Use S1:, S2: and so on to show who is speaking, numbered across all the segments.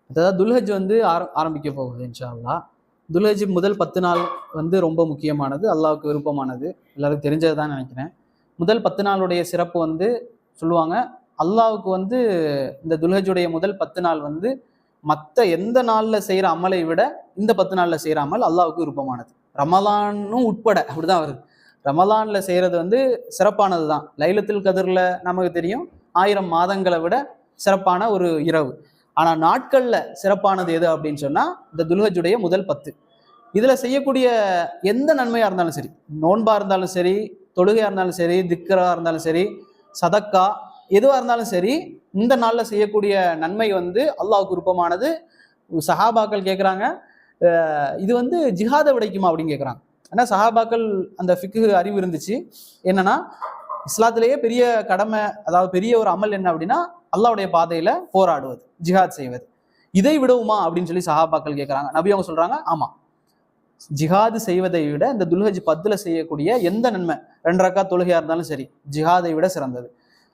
S1: அதாவது துல்ஹஜ் வந்து ஆரம்பிக்க போகுது இன்ஷா அல்லாஹ். துல்ஹஜ் முதல் 10 நாள் வந்து ரொம்ப முக்கியமானது, அல்லாஹ்வுக்கு விருப்பமானது, எல்லாருக்கும் தெரிஞ்சது தான் நினைக்கிறேன். முதல் 10 நாளுடைய சிறப்பு வந்து சொல்லுவாங்க, அல்லாஹ்வுக்கு வந்து இந்த துல்ஹஜுடைய முதல் 10 நாள் வந்து மற்ற எந்த நாள்ல செய்யற அமலை விட இந்த 10 நாள்ல செய்யற அமல் அல்லாஹ்வுக்கு விருப்பமானது. ரமலானும் உட்பட அப்படிதான் வருது. ரமலான்ல செய்யறது வந்து சிறப்பானது தான். லைலத்துல் கதிர்ல நமக்கு தெரியும் 1000 மாதங்களை விட சிறப்பான ஒரு இரவு. ஆனா நாட்கள்ல சிறப்பானது எது அப்படின்னு சொன்னா இந்த துல்ஹஜுடைய முதல் 10. இதுல செய்யக்கூடிய எந்த நன்மையா இருந்தாலும் சரி, நோன்பா இருந்தாலும் சரி, தொழுகையா இருந்தாலும் சரி, திக்ரா இருந்தாலும் சரி, சதக்கா எதுவா இருந்தாலும் சரி, இந்த நாள்ல செய்யக்கூடிய நன்மை வந்து அல்லாஹ்வுக்கு விருப்பமானது. சஹாபாக்கள் கேட்குறாங்க, இது வந்து ஜிஹாதை விடைக்குமா அப்படின்னு கேட்குறாங்க. ஏன்னா சஹாபாக்கள் அந்த ஃபிக்கு அறிவு இருந்துச்சு. என்னன்னா இஸ்லாத்திலேயே பெரிய கடமை, அதாவது பெரிய ஒரு அமல் என்ன அப்படின்னா அல்லாஹ்வுடைய பாதையில போராடுவது, ஜிஹாத் செய்வது. இதை விடவுமா அப்படின்னு சொல்லி சஹாபாக்கள் கேட்குறாங்க. நபி அவங்க சொல்றாங்க, ஆமா, ஜிஹாது செய்வதை விட இந்த துல்ஹஜ் 10ல செய்யக்கூடிய எந்த நன்மை, 2 ரக்காத் தொழுகையா இருந்தாலும் சரி, ஜிஹாதை விட சிறந்தது.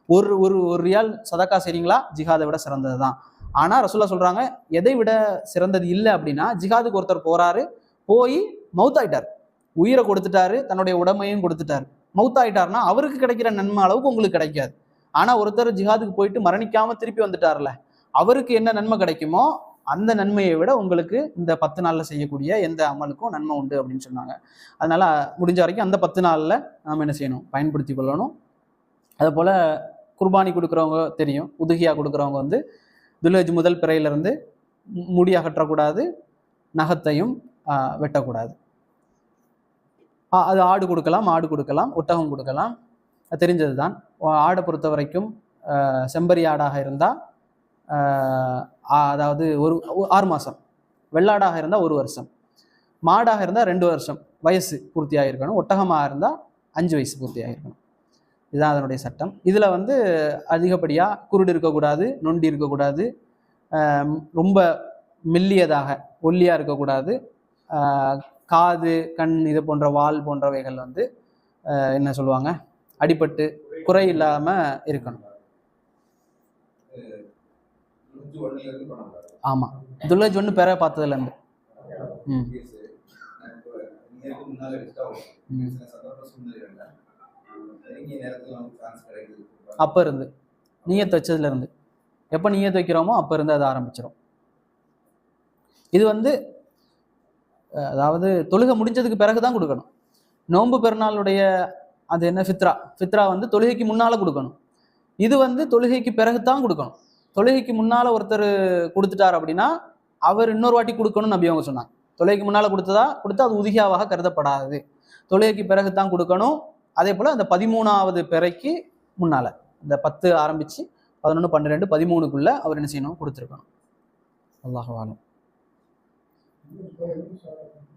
S1: ஒரு ஒரு ஒரு ரியால் சதக்கா செய்றீங்களா, ஜிஹாதை விட சிறந்தது தான். ஆனா ரசூலுல்லாஹ் சொல்றாங்க, எதை விட சிறந்தது இல்லை அப்படின்னா, ஜிஹாதுக்கு ஒருத்தர் போறாரு, போய் மௌத்தாயிட்டார், உயிரை கொடுத்துட்டாரு, தன்னுடைய உடமையும் கொடுத்துட்டாரு, மௌத்தாயிட்டாருன்னா அவருக்கு கிடைக்கிற நன்மை அளவுக்கு உங்களுக்கு கிடைக்காது. ஆனா ஒருத்தர் ஜிஹாதுக்கு போயிட்டு மரணிக்காம திருப்பி வந்துட்டார்ல, அவருக்கு என்ன நன்மை கிடைக்குமோ அந்த நன்மையை விட உங்களுக்கு இந்த 10 நாள்ல செய்யக்கூடிய எந்த அமலுக்கும் நன்மை உண்டு அப்படின்னு சொன்னாங்க. அதனால முடிஞ்ச வரைக்கும் அந்த 10 நாள்ல நாம என்ன செய்யணும், பயன்படுத்தி கொள்ளணும். அதே போல குர்பானி கொடுக்குறவங்க தெரியும், உதுகியா கொடுக்குறவங்க வந்து துல்ஹஜ் முதல் பிறையிலிருந்து முடி அகற்றக்கூடாது, நகத்தையும் வெட்டக்கூடாது. அது ஆடு கொடுக்கலாம், மாடு கொடுக்கலாம், ஒட்டகம் கொடுக்கலாம், தெரிஞ்சது தான். ஆடை பொறுத்த வரைக்கும் செம்பரி ஆடாக இருந்தால் அதாவது 6 மாதம், வெள்ளாடாக இருந்தால் 1 வருஷம், மாடாக இருந்தால் 2 வருஷம் வயசு பூர்த்தியாக இருக்கணும், ஒட்டகமாக இருந்தால் 5 வயசு பூர்த்தியாக இருக்கணும். இதுதான் அதனுடைய சட்டம். இதில் வந்து அதிகப்படியாக குருடு இருக்கக்கூடாது, நொண்டி இருக்கக்கூடாது, ரொம்ப மெல்லியதாக ஒல்லியாக இருக்கக்கூடாது, காது கண் இது போன்ற வால் போன்றவைகள் வந்து என்ன சொல்லுவாங்க, அடிபட்டு குறை இல்லாமல் இருக்கணும். ஆமாம், துல்ஹஜ் 1 பேரை பார்த்ததுல இருந்து அப்போ இருந்து நீயத் வச்சதுல இருந்து, எப்போ நீயத் வைக்கிறோமோ அப்போ இருந்து அதை ஆரம்பிச்சிடும். இது வந்து அதாவது தொழுகை முடிஞ்சதுக்கு பிறகு தான் கொடுக்கணும். நோன்பு பெருநாளுடைய அது என்ன ஃபித்ரா வந்து தொழுகைக்கு முன்னால கொடுக்கணும். இது வந்து தொழுகைக்கு பிறகு தான் கொடுக்கணும். தொழுகைக்கு முன்னால ஒருத்தர் கொடுத்துட்டார் அப்படின்னா அவர் இன்னொரு வாட்டி கொடுக்கணும்னு நபி அவங்க சொன்னாங்க. தொழுகைக்கு முன்னால கொடுத்தா அது உதுகியாவாக கருதப்படாது, தொழுகைக்கு பிறகு தான் கொடுக்கணும். அதே போல அந்த 13வது பிறைக்கு முன்னால, இந்த 10 ஆரம்பிச்சு 11, 12, 13க்குள்ள அவர் என்ன செய்யணும், கொடுத்துருக்கணும். அல்லாஹு ஆலம்.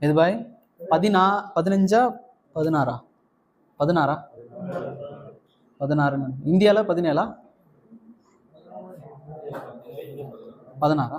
S1: எது பாய் 15 16 16 இந்தியாவில் 17 16